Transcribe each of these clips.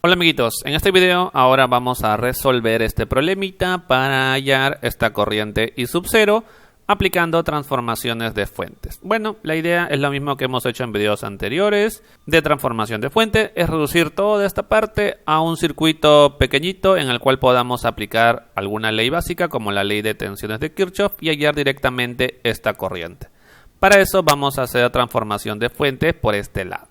Hola amiguitos, en este video ahora vamos a resolver este problemita para hallar esta corriente I sub 0 aplicando transformaciones de fuentes. Bueno, la idea es lo mismo que hemos hecho en videos anteriores de transformación de fuente, es reducir toda esta parte a un circuito pequeñito en el cual podamos aplicar alguna ley básica como la ley de tensiones de Kirchhoff y hallar directamente esta corriente. Para eso vamos a hacer transformación de fuentes por este lado.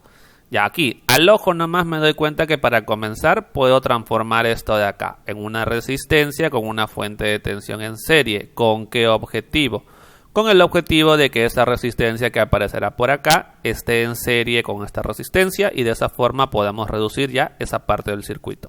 Ya aquí, al ojo nomás me doy cuenta que para comenzar puedo transformar esto de acá en una resistencia con una fuente de tensión en serie. ¿Con qué objetivo? Con el objetivo de que esa resistencia que aparecerá por acá esté en serie con esta resistencia y de esa forma podamos reducir ya esa parte del circuito.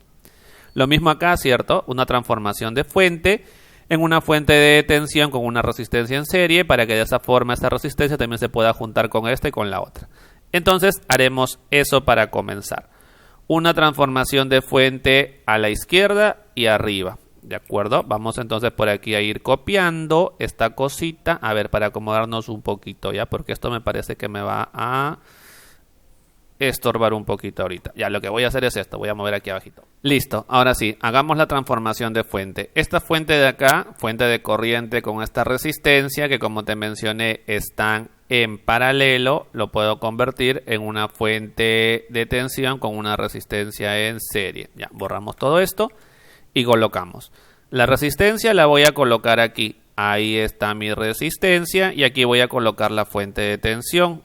Lo mismo acá, ¿cierto? Una transformación de fuente en una fuente de tensión con una resistencia en serie para que de esa forma esa resistencia también se pueda juntar con esta y con la otra. Entonces haremos eso para comenzar. Una transformación de fuente a la izquierda y arriba. ¿De acuerdo? Vamos entonces por aquí a ir copiando esta cosita. A ver, para acomodarnos un poquito ya. Porque esto me parece que me va a estorbar un poquito ahorita. Ya, lo que voy a hacer es esto. Voy a mover aquí abajito. Listo. Ahora sí, hagamos la transformación de fuente. Esta fuente de acá, fuente de corriente con esta resistencia que como te mencioné están en paralelo, lo puedo convertir en una fuente de tensión con una resistencia en serie. Ya, borramos todo esto y colocamos. La resistencia la voy a colocar aquí. Ahí está mi resistencia y aquí voy a colocar la fuente de tensión.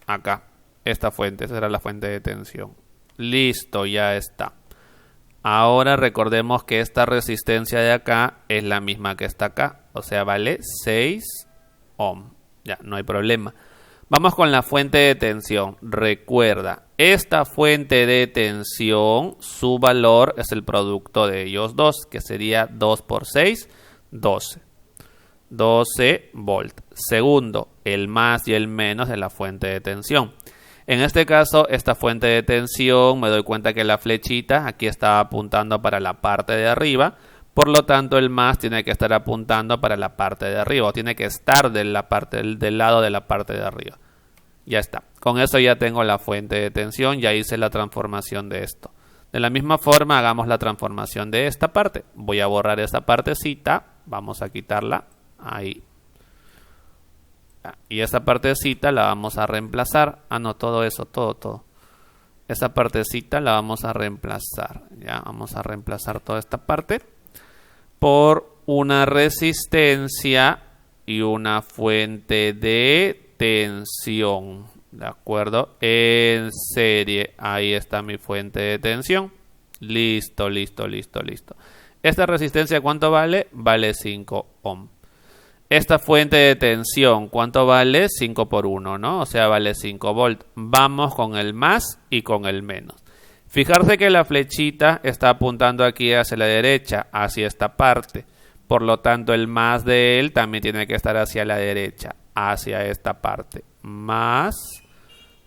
Acá, esta fuente, será la fuente de tensión. Listo, ya está. Ahora recordemos que esta resistencia de acá es la misma que está acá. O sea, vale 6 ohm. Ya, no hay problema. Vamos con la fuente de tensión. Recuerda, esta fuente de tensión, su valor es el producto de ellos dos, que sería 2 por 6, 12. 12 volt. Segundo, el más y el menos de la fuente de tensión. En este caso, esta fuente de tensión, me doy cuenta que la flechita aquí está apuntando para la parte de arriba. Por lo tanto, el más tiene que estar apuntando para la parte de arriba. O tiene que estar del lado de la parte de arriba. Ya está. Con eso ya tengo la fuente de tensión. Ya hice la transformación de esto. De la misma forma, hagamos la transformación de esta parte. Voy a borrar esta partecita. Vamos a quitarla. Ahí. Y esa partecita la vamos a reemplazar. Ah, no, todo eso, todo. Esa partecita la vamos a reemplazar. Ya, vamos a reemplazar toda esta parte por una resistencia y una fuente de tensión, ¿de acuerdo? En serie, ahí está mi fuente de tensión. Listo. ¿Esta resistencia cuánto vale? Vale 5 ohm. Esta fuente de tensión, ¿cuánto vale? 5 por 1, ¿no? O sea, vale 5 volt. Vamos con el más y con el menos. Fijarse que la flechita está apuntando aquí hacia la derecha, hacia esta parte. Por lo tanto, el más de él también tiene que estar hacia la derecha, hacia esta parte. Más,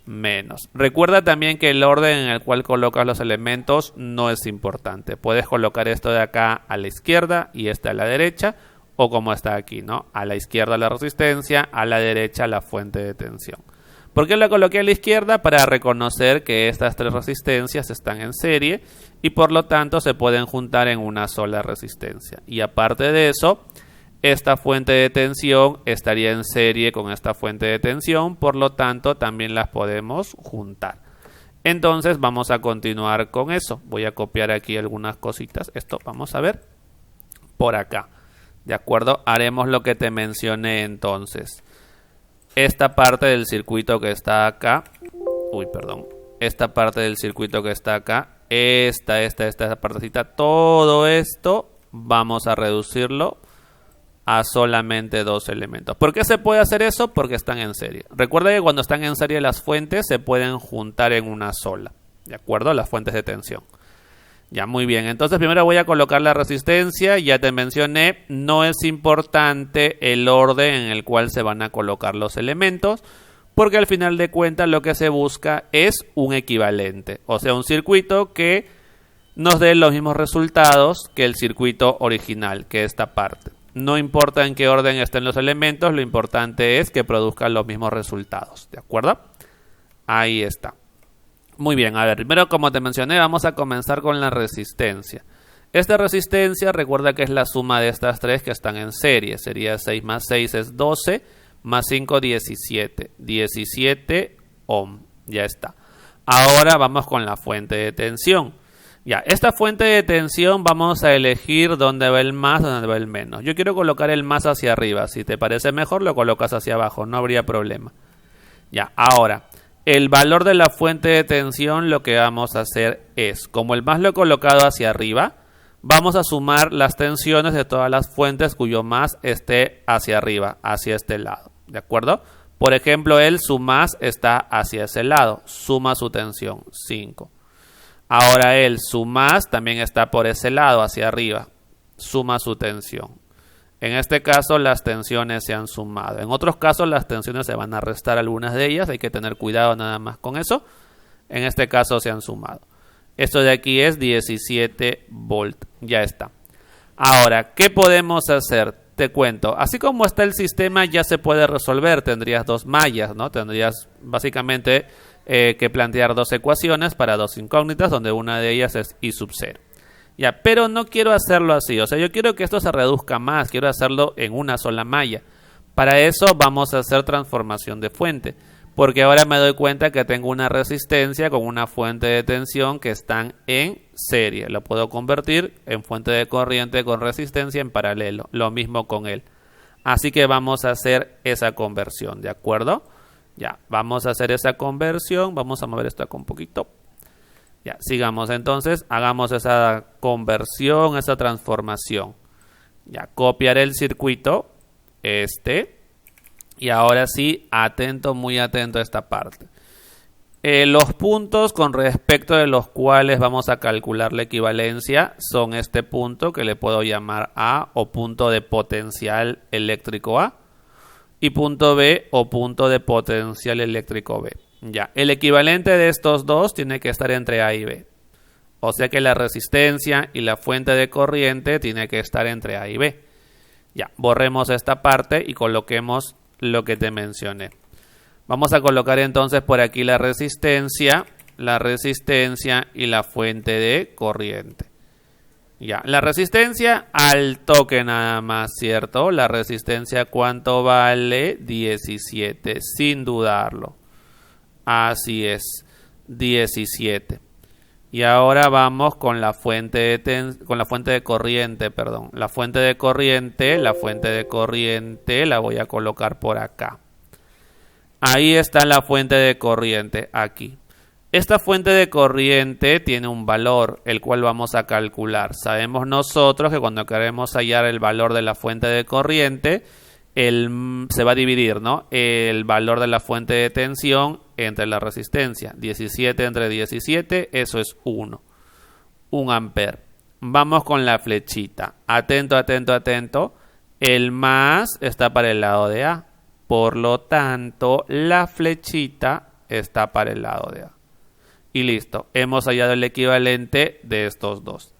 menos. Recuerda también que el orden en el cual colocas los elementos no es importante. Puedes colocar esto de acá a la izquierda y esta a la derecha, o como está aquí, ¿no? A la izquierda la resistencia, a la derecha la fuente de tensión. ¿Por qué la coloqué a la izquierda? Para reconocer que estas tres resistencias están en serie y por lo tanto se pueden juntar en una sola resistencia. Y aparte de eso, esta fuente de tensión estaría en serie con esta fuente de tensión, por lo tanto también las podemos juntar. Entonces vamos a continuar con eso. Voy a copiar aquí algunas cositas. Esto vamos a ver por acá. ¿De acuerdo? Haremos lo que te mencioné entonces. Esta parte del circuito que está acá, esta parte del circuito que está acá, esta partecita, todo esto vamos a reducirlo a solamente dos elementos. ¿Por qué se puede hacer eso? Porque están en serie. Recuerda que cuando están en serie las fuentes se pueden juntar en una sola, ¿de acuerdo? Las fuentes de tensión. Ya, muy bien. Entonces primero voy a colocar la resistencia. Ya te mencioné, no es importante el orden en el cual se van a colocar los elementos, porque al final de cuentas lo que se busca es un equivalente. O sea, un circuito que nos dé los mismos resultados que el circuito original, que esta parte. No importa en qué orden estén los elementos, lo importante es que produzcan los mismos resultados. ¿De acuerdo? Ahí está. Muy bien, a ver, primero como te mencioné, vamos a comenzar con la resistencia. Esta resistencia, recuerda que es la suma de estas tres que están en serie. Sería 6 más 6 es 12, más 5, 17. 17 ohm, ya está. Ahora vamos con la fuente de tensión. Ya, esta fuente de tensión vamos a elegir dónde va el más, dónde va el menos. Yo quiero colocar el más hacia arriba. Si te parece mejor, lo colocas hacia abajo, no habría problema. Ya, ahora, el valor de la fuente de tensión, lo que vamos a hacer es, como el más lo he colocado hacia arriba, vamos a sumar las tensiones de todas las fuentes cuyo más esté hacia arriba, hacia este lado. ¿De acuerdo? Por ejemplo, su más está hacia ese lado. Suma su tensión, 5. Ahora su más también está por ese lado, hacia arriba. Suma su tensión. En este caso, las tensiones se han sumado. En otros casos, las tensiones se van a restar algunas de ellas. Hay que tener cuidado nada más con eso. En este caso, se han sumado. Esto de aquí es 17 volt. Ya está. Ahora, ¿qué podemos hacer? Te cuento. Así como está el sistema, ya se puede resolver. Tendrías dos mallas, ¿no? Tendrías básicamente que plantear dos ecuaciones para dos incógnitas, donde una de ellas es I sub 0. Ya, pero no quiero hacerlo así. O sea, yo quiero que esto se reduzca más. Quiero hacerlo en una sola malla. Para eso vamos a hacer transformación de fuente. Porque ahora me doy cuenta que tengo una resistencia con una fuente de tensión que están en serie. Lo puedo convertir en fuente de corriente con resistencia en paralelo. Lo mismo con él. Así que vamos a hacer esa conversión, ¿de acuerdo? Ya, vamos a hacer esa conversión. Vamos a mover esto acá un poquito. Ya, sigamos entonces. Hagamos esa conversión, esa transformación. Ya, copiaré el circuito. Y ahora sí, atento, muy atento a esta parte. Los puntos con respecto de los cuales vamos a calcular la equivalencia son este punto que le puedo llamar A o punto de potencial eléctrico A y punto B o punto de potencial eléctrico B. Ya, el equivalente de estos dos tiene que estar entre A y B. O sea que la resistencia y la fuente de corriente tiene que estar entre A y B. Ya, borremos esta parte y coloquemos lo que te mencioné. Vamos a colocar entonces por aquí la resistencia y la fuente de corriente. Ya, la resistencia al toque nada más, ¿cierto? La resistencia, ¿cuánto vale? 17, sin dudarlo. Así es, 17. Y ahora vamos con la fuente de corriente, perdón. La fuente de corriente la voy a colocar por acá. Ahí está la fuente de corriente, aquí. Esta fuente de corriente tiene un valor, el cual vamos a calcular. Sabemos nosotros que cuando queremos hallar el valor de la fuente de corriente, se va a dividir, ¿no? El valor de la fuente de tensión entre la resistencia. 17 entre 17, eso es 1. 1 ampere. Vamos con la flechita. Atento, atento, atento. El más está para el lado de A. Por lo tanto, la flechita está para el lado de A. Y listo. Hemos hallado el equivalente de estos dos.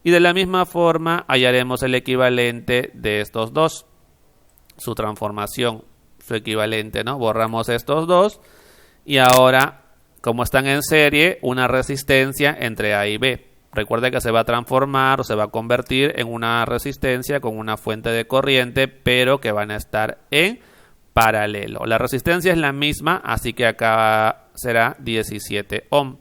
Y de la misma forma hallaremos el equivalente de estos dos. Su transformación, su equivalente, ¿no? Borramos estos dos. Y ahora, como están en serie, una resistencia entre A y B. Recuerda que se va a transformar o se va a convertir en una resistencia con una fuente de corriente, pero que van a estar en paralelo. La resistencia es la misma, así que acá será 17 ohm.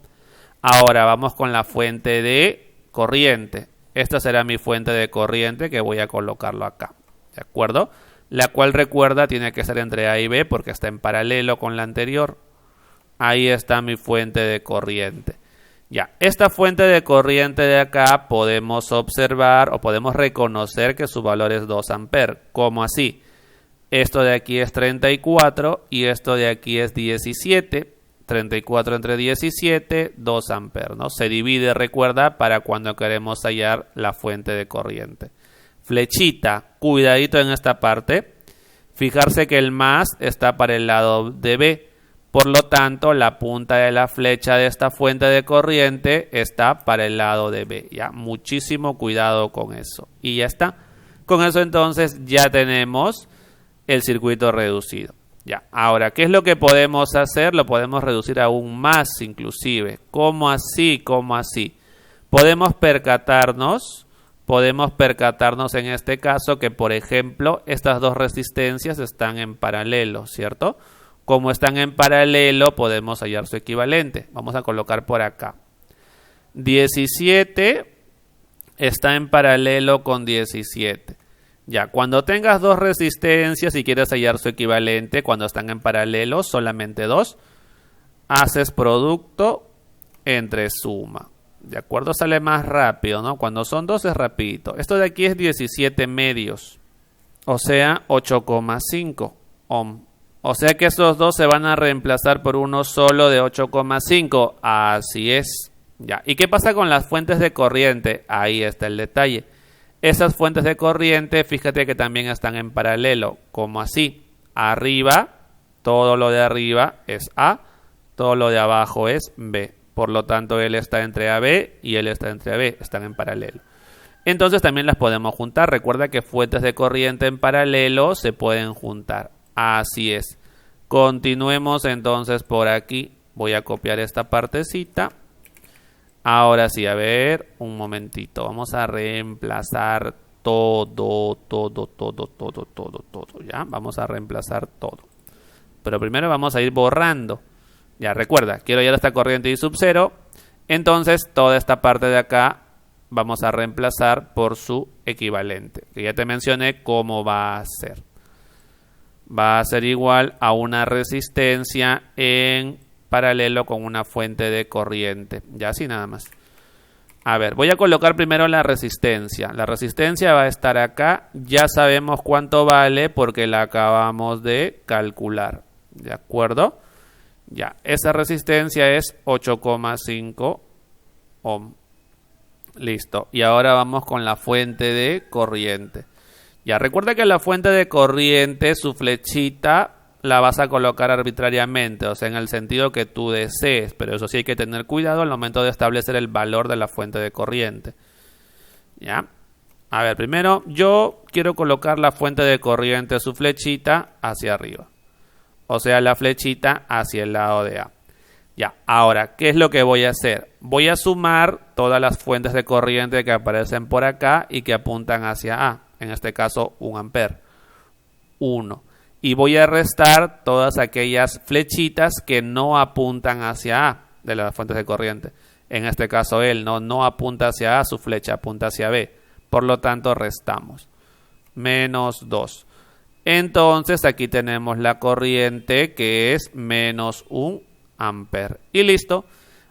Ahora vamos con la fuente de corriente. Esta será mi fuente de corriente que voy a colocarlo acá. ¿De acuerdo? La cual, recuerda, tiene que ser entre A y B porque está en paralelo con la anterior. Ahí está mi fuente de corriente. Ya, esta fuente de corriente de acá podemos observar o podemos reconocer que su valor es 2 amperes. ¿Cómo así? Esto de aquí es 34 y esto de aquí es 17. 34 entre 17, 2 amperes, ¿no? Se divide, recuerda, para cuando queremos hallar la fuente de corriente. Flechita, cuidadito en esta parte. Fijarse que el más está para el lado de B. Por lo tanto, la punta de la flecha de esta fuente de corriente está para el lado de B. Ya, muchísimo cuidado con eso. Y ya está. Con eso entonces ya tenemos el circuito reducido. Ya, ahora, ¿qué es lo que podemos hacer? Lo podemos reducir aún más inclusive. ¿Cómo así? ¿Cómo así? Podemos percatarnos en este caso que, por ejemplo, estas dos resistencias están en paralelo, ¿cierto? Como están en paralelo, podemos hallar su equivalente. Vamos a colocar por acá. 17 está en paralelo con 17. Ya, cuando tengas dos resistencias y quieres hallar su equivalente, cuando están en paralelo, solamente dos, haces producto entre suma. ¿De acuerdo? Sale más rápido, ¿no? Cuando son dos es rapidito. Esto de aquí es 17 medios, o sea, 8,5 ohm. O sea que esos dos se van a reemplazar por uno solo de 8,5. Así es. Ya. ¿Y qué pasa con las fuentes de corriente? Ahí está el detalle. Esas fuentes de corriente, fíjate que también están en paralelo. ¿Cómo así? Arriba, todo lo de arriba es A, todo lo de abajo es B. Por lo tanto, él está entre AB y él está entre AB. Están en paralelo. Entonces también las podemos juntar. Recuerda que fuentes de corriente en paralelo se pueden juntar. Así es. Continuemos entonces por aquí. Voy a copiar esta partecita. Ahora sí, a ver, un momentito. Vamos a reemplazar todo. ¿Ya? Vamos a reemplazar todo. Pero primero vamos a ir borrando. Ya, recuerda, quiero hallar esta corriente I sub 0. Entonces, toda esta parte de acá vamos a reemplazar por su equivalente. Que ya te mencioné cómo va a ser. Va a ser igual a una resistencia en paralelo con una fuente de corriente. Ya así nada más. A ver, voy a colocar primero la resistencia. La resistencia va a estar acá. Ya sabemos cuánto vale porque la acabamos de calcular. ¿De acuerdo? Ya, esa resistencia es 8,5 ohm. Listo. Y ahora vamos con la fuente de corriente. Ya, recuerda que la fuente de corriente, su flechita, la vas a colocar arbitrariamente, o sea, en el sentido que tú desees, pero eso sí hay que tener cuidado al momento de establecer el valor de la fuente de corriente. ¿Ya? A ver, primero yo quiero colocar la fuente de corriente, su flechita, hacia arriba. O sea, la flechita hacia el lado de A. Ya, ahora, ¿qué es lo que voy a hacer? Voy a sumar todas las fuentes de corriente que aparecen por acá y que apuntan hacia A. En este caso, 1 ampere. 1. Y voy a restar todas aquellas flechitas que no apuntan hacia A de las fuentes de corriente. En este caso, él no apunta hacia A, su flecha apunta hacia B. Por lo tanto, restamos. Menos 2. Entonces, aquí tenemos la corriente que es menos 1 ampere. Y listo.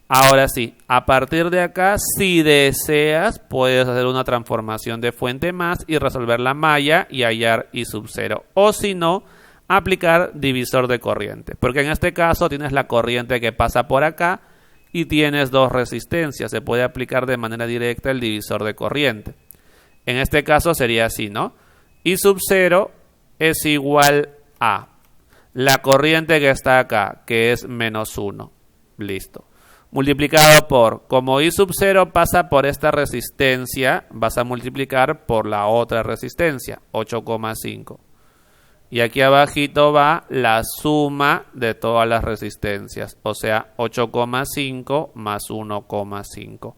Ahora sí, a partir de acá, si deseas, puedes hacer una transformación de fuente más y resolver la malla y hallar I sub 0. O si no, aplicar divisor de corriente. Porque en este caso tienes la corriente que pasa por acá y tienes dos resistencias. Se puede aplicar de manera directa el divisor de corriente. En este caso sería así, ¿no? I sub 0 es igual a la corriente que está acá, que es menos 1. Listo. Multiplicado por, como I sub 0 pasa por esta resistencia, vas a multiplicar por la otra resistencia, 8,5. Y aquí abajito va la suma de todas las resistencias, o sea, 8,5 más 1,5.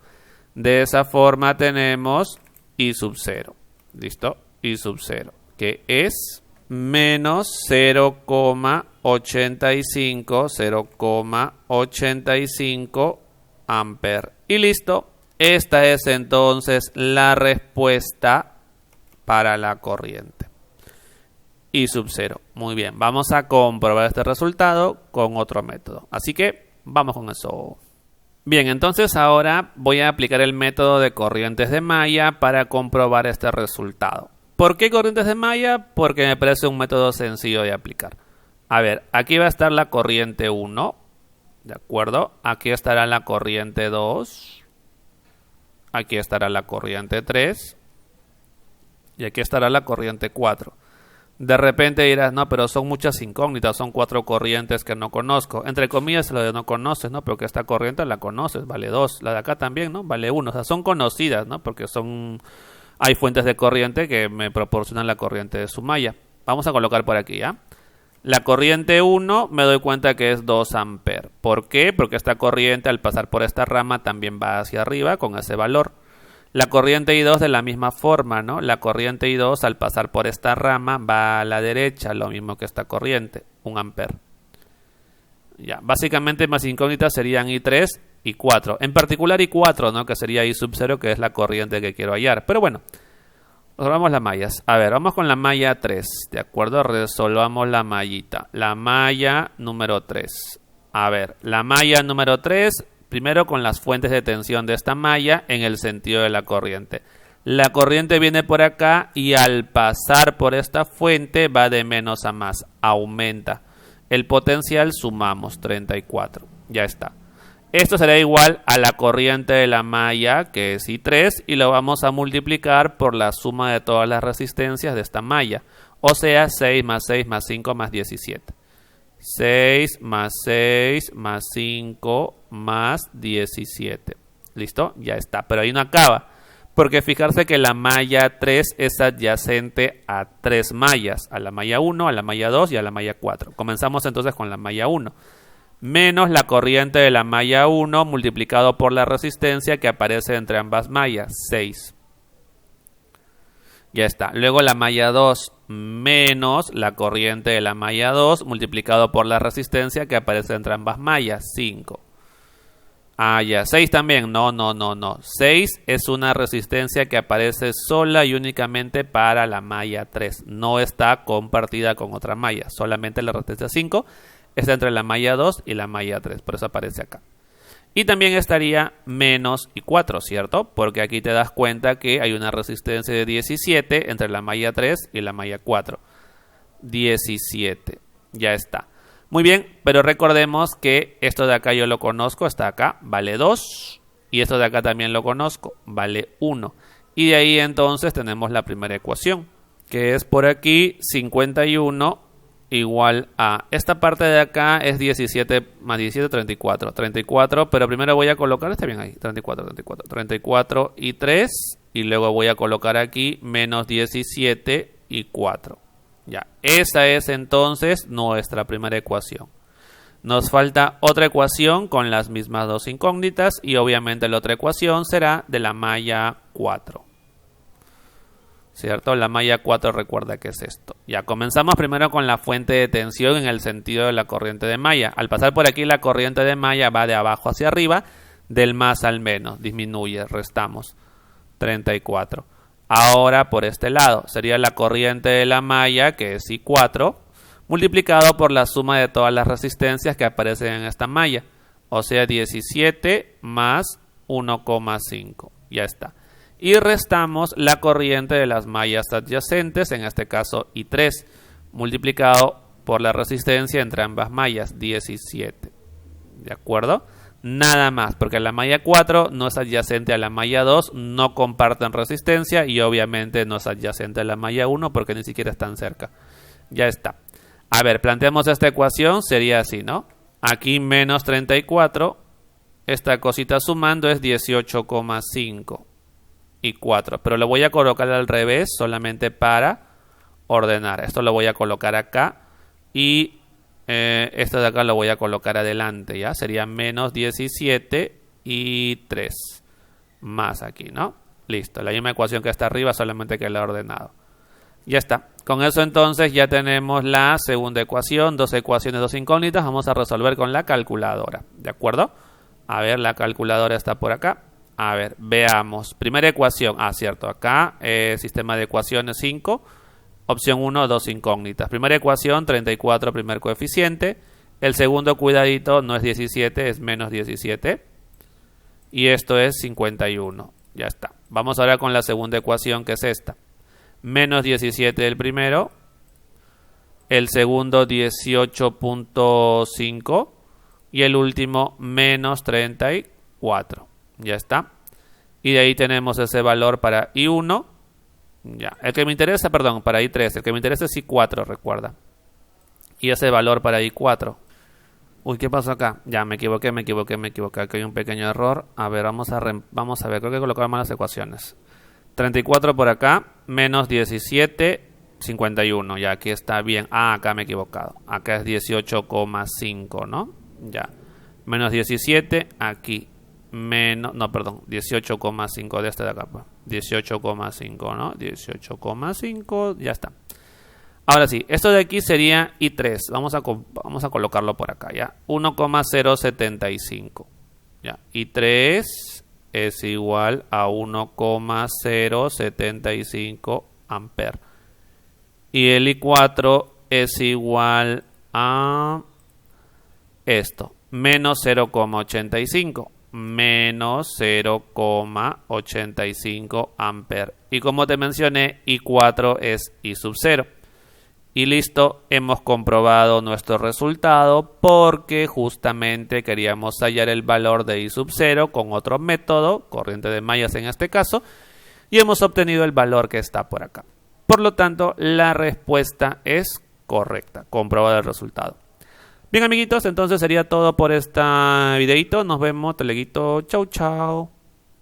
De esa forma tenemos I sub 0. ¿Listo? I sub 0, que es menos 0,85 ampere. Y listo. Esta es entonces la respuesta para la corriente I sub 0. Muy bien, vamos a comprobar este resultado con otro método. Así que vamos con eso. Bien, entonces ahora voy a aplicar el método de corrientes de malla para comprobar este resultado. ¿Por qué corrientes de malla? Porque me parece un método sencillo de aplicar. A ver, aquí va a estar la corriente 1, ¿de acuerdo? Aquí estará la corriente 2, aquí estará la corriente 3 y aquí estará la corriente 4. De repente dirás, no, pero son muchas incógnitas, son 4 corrientes que no conozco. Entre comillas, lo de no conoces, ¿no? Porque esta corriente la conoces, vale 2. La de acá también, ¿no? Vale 1. O sea, son conocidas, ¿no? Porque hay fuentes de corriente que me proporcionan la corriente de su malla. Vamos a colocar por aquí, ¿ya? La corriente 1 me doy cuenta que es 2 amperes. ¿Por qué? Porque esta corriente al pasar por esta rama también va hacia arriba con ese valor. La corriente I2 de la misma forma, ¿no? La corriente I2 al pasar por esta rama va a la derecha, lo mismo que esta corriente, 1 amper. Ya, básicamente más incógnitas serían I3 y 4. En particular I4, ¿no? Que sería I sub 0, que es la corriente que quiero hallar. Pero bueno, resolvamos las mallas. A ver, vamos con la malla 3, ¿de acuerdo? Resolvamos la mallita. La malla número 3. A ver, la malla número 3, primero con las fuentes de tensión de esta malla en el sentido de la corriente. La corriente viene por acá y al pasar por esta fuente va de menos a más, aumenta. El potencial sumamos 34, ya está. Esto será igual a la corriente de la malla, que es I3, y lo vamos a multiplicar por la suma de todas las resistencias de esta malla. O sea, 6 más 6 más 5 más 17. 6 más 6 más 5 más 17. ¿Listo? Ya está. Pero ahí no acaba. Porque fijarse que la malla 3 es adyacente a 3 mallas. A la malla 1, a la malla 2 y a la malla 4. Comenzamos entonces con la malla 1. Menos la corriente de la malla 1 multiplicado por la resistencia que aparece entre ambas mallas. 6. Ya está. Luego la malla 2 menos la corriente de la malla 2 multiplicado por la resistencia que aparece entre ambas mallas. 5. Ah, ya. 6 también. No. 6 es una resistencia que aparece sola y únicamente para la malla 3. No está compartida con otra malla. Solamente la resistencia 5 está entre la malla 2 y la malla 3. Por eso aparece acá. Y también estaría menos I4, ¿cierto? Porque aquí te das cuenta que hay una resistencia de 17 entre la malla 3 y la malla 4. 17. Ya está. Muy bien, pero recordemos que esto de acá yo lo conozco, está acá, vale 2. Y esto de acá también lo conozco, vale 1. Y de ahí entonces tenemos la primera ecuación, que es por aquí 51 igual a... Esta parte de acá es 17 más 17, 34. 34, pero primero voy a colocar, está bien ahí, 34 y 3. Y luego voy a colocar aquí menos 17 y 4. Ya, esa es entonces nuestra primera ecuación. Nos falta otra ecuación con las mismas dos incógnitas y obviamente la otra ecuación será de la malla 4. ¿Cierto? La malla 4 recuerda que es esto. Ya, comenzamos primero con la fuente de tensión en el sentido de la corriente de malla. Al pasar por aquí la corriente de malla va de abajo hacia arriba, del más al menos, disminuye, restamos 34. Ahora por este lado sería la corriente de la malla, que es I4, multiplicado por la suma de todas las resistencias que aparecen en esta malla. O sea, 17 más 1,5. Ya está. Y restamos la corriente de las mallas adyacentes, en este caso I3, multiplicado por la resistencia entre ambas mallas, 17. ¿De acuerdo? Nada más, porque la malla 4 no es adyacente a la malla 2, no comparten resistencia y obviamente no es adyacente a la malla 1 porque ni siquiera están cerca. Ya está. A ver, planteamos esta ecuación, sería así, ¿no? Aquí menos 34, esta cosita sumando es 18,5 y 4, pero lo voy a colocar al revés solamente para ordenar. Esto lo voy a colocar acá y... esto de acá lo voy a colocar adelante, ¿ya? Sería menos 17 y 3. Más aquí, ¿no? Listo, la misma ecuación que está arriba, solamente que la he ordenado. Ya está. Con eso entonces ya tenemos la segunda ecuación, dos ecuaciones, dos incógnitas. Vamos a resolver con la calculadora, ¿de acuerdo? A ver, la calculadora está por acá. A ver, veamos. Primera ecuación. Ah, cierto, acá sistema de ecuaciones 5. Opción 1, dos incógnitas. Primera ecuación, 34, primer coeficiente. El segundo, cuidadito, no es 17, es menos 17. Y esto es 51. Ya está. Vamos ahora con la segunda ecuación, que es esta. Menos 17 el primero. El segundo, 18,5. Y el último, menos 34. Ya está. Y de ahí tenemos ese valor para I1. Ya, el que me interesa, perdón, para I3, el que me interesa es I4, recuerda. Y ese valor para I4. Uy, ¿qué pasó acá? Ya, me equivoqué. Aquí hay un pequeño error. A ver, vamos a ver, creo que colocaba mal las ecuaciones. 34 por acá, menos 17, 51, ya aquí está bien. Ah, acá me he equivocado. Acá es 18,5, ¿no? Ya. Menos 17, aquí. Menos, no, perdón, 18,5 de este de acá. 18,5, ¿no? 18,5, ya está. Ahora sí, esto de aquí sería I3. Vamos a colocarlo por acá, ¿ya? 1,075. Ya. I3 es igual a 1,075 amperes. Y el I4 es igual a esto, menos 0,85. Menos 0,85 amperes. Y como te mencioné, I4 es I sub 0. Y listo, hemos comprobado nuestro resultado porque justamente queríamos hallar el valor de I sub 0 con otro método, corriente de mallas en este caso, y hemos obtenido el valor que está por acá. Por lo tanto, la respuesta es correcta, comprobado el resultado. Bien, amiguitos, entonces sería todo por este videito. Nos vemos, teleguito. Chau, chau.